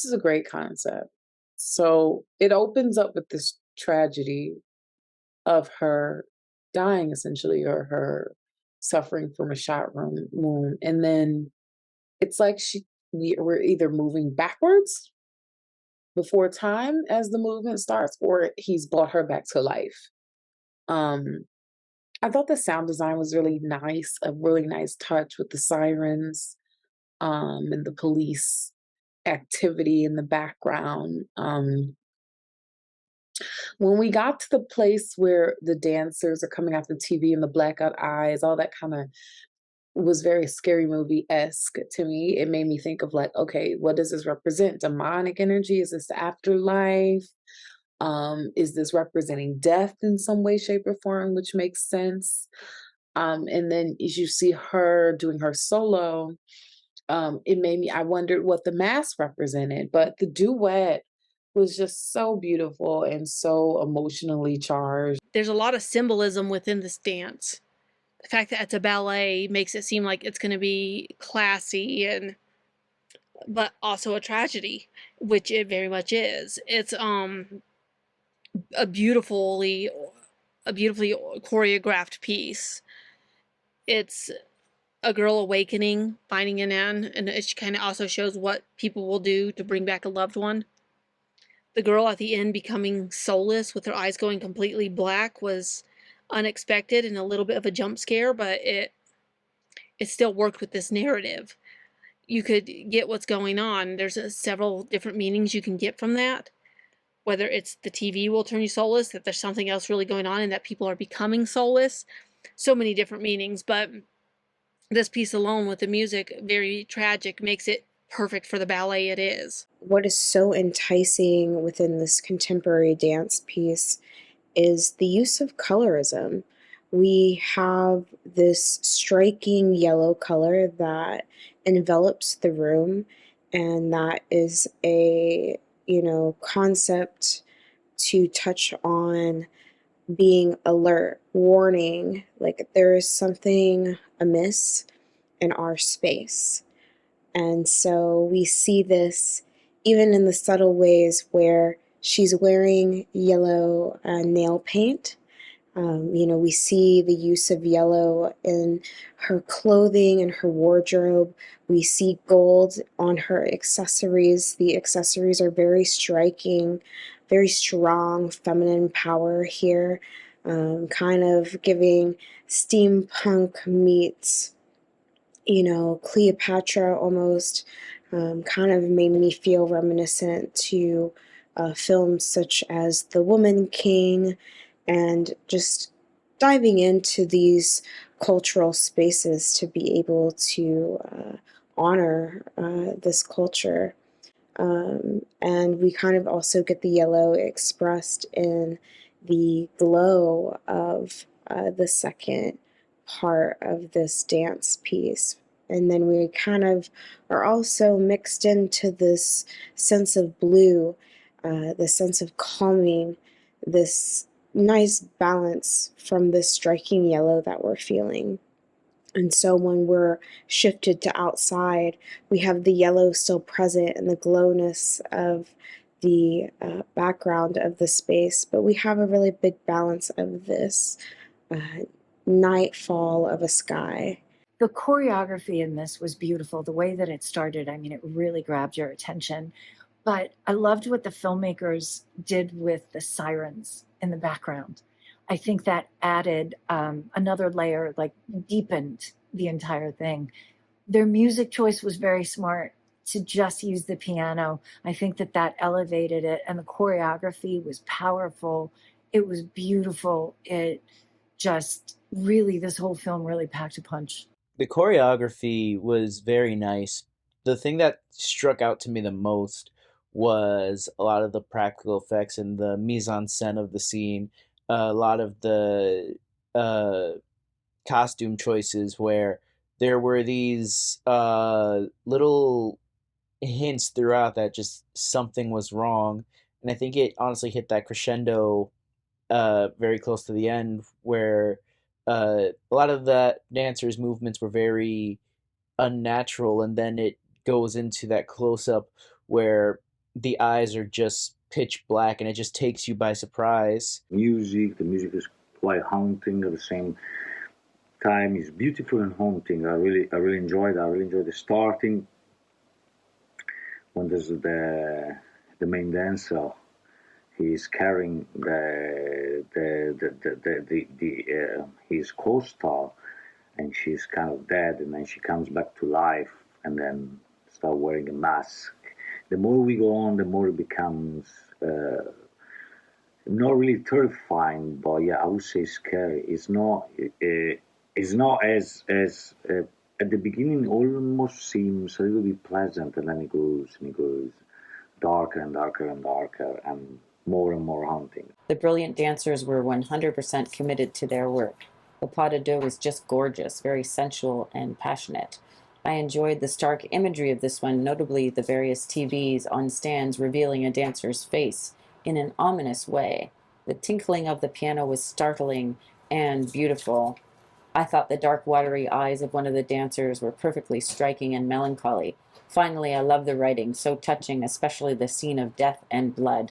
is a great concept. So it opens up with this tragedy of her dying essentially, or her suffering from a wound. And then it's like we're either moving backwards before time as the movement starts, or he's brought her back to life. Um, I thought the sound design was really nice, a really nice touch with the sirens, and the police activity in the background. When we got to the place where the dancers are coming out the TV and the blackout eyes, all that kind of was very scary movie-esque to me. It made me think of like, okay, what does this represent? Demonic energy? Is this the afterlife? Is this representing death in some way, shape, or form, which makes sense? And then as you see her doing her solo, I wondered what the mask represented, but the duet was just so beautiful and so emotionally charged. There's a lot of symbolism within this dance. The fact that it's a ballet makes it seem like it's going to be classy and but also a tragedy, which it very much is. It's a beautifully a beautifully choreographed piece. It's a girl awakening, finding an end, and it kind of also shows what people will do to bring back a loved one. The girl at the end becoming soulless with her eyes going completely black was unexpected and a little bit of a jump scare, but it still worked with this narrative. You could get what's going on. There's several different meanings you can get from that. Whether it's the TV will turn you soulless, that there's something else really going on and that people are becoming soulless. So many different meanings, but this piece alone with the music, very tragic, makes it perfect for the ballet it is. What is so enticing within this contemporary dance piece is the use of colorism. We have this striking yellow color that envelops the room, and that is a, concept to touch on being alert, warning, like there is something amiss in our space. And so we see this even in the subtle ways where she's wearing yellow nail paint. We see the use of yellow in her clothing and her wardrobe. We see gold on her accessories. The accessories are very striking, very strong feminine power here, kind of giving steampunk meets Cleopatra almost, kind of made me feel reminiscent to films such as The Woman King, and just diving into these cultural spaces to be able to honor this culture. And we kind of also get the yellow expressed in the glow of the second part of this dance piece. And then we kind of are also mixed into this sense of blue, the sense of calming, this nice balance from this striking yellow that we're feeling. And so when we're shifted to outside, we have the yellow still present and the glowness of the background of the space, but we have a really big balance of this uh, nightfall of a sky. The choreography in this was beautiful. The way that it started, I mean, it really grabbed your attention. But I loved what the filmmakers did with the sirens in the background. I think that added another layer, like deepened the entire thing. Their music choice was very smart to just use the piano. I think that that elevated it, and the choreography was powerful. It was beautiful. It just really, this whole film really packed a punch. The choreography was very nice. The thing that struck out to me the most was a lot of the practical effects and the mise en scène of the scene. A lot of the uh, costume choices where there were these little hints throughout that just something was wrong. And I think it honestly hit that crescendo very close to the end where a lot of the dancers' movements were very unnatural, and then it goes into that close up where the eyes are just pitch black and it just takes you by surprise. The music is quite haunting at the same time. It's beautiful and haunting. I really enjoyed it. I really enjoyed the starting when there's the main dancer. He's carrying his co-star, and she's kind of dead, and then she comes back to life, and then start wearing a mask. The more we go on, the more it becomes not really terrifying, but yeah, I would say scary. It's not as at the beginning. Almost seems a little bit pleasant, and then it goes darker and darker and darker, and more haunting. The brilliant dancers were 100% committed to their work. The pas de deux was just gorgeous, very sensual and passionate. I enjoyed the stark imagery of this one, notably the various TVs on stands revealing a dancer's face in an ominous way. The tinkling of the piano was startling and beautiful. I thought the dark, watery eyes of one of the dancers were perfectly striking and melancholy. Finally, I love the writing, so touching, especially the scene of death and blood.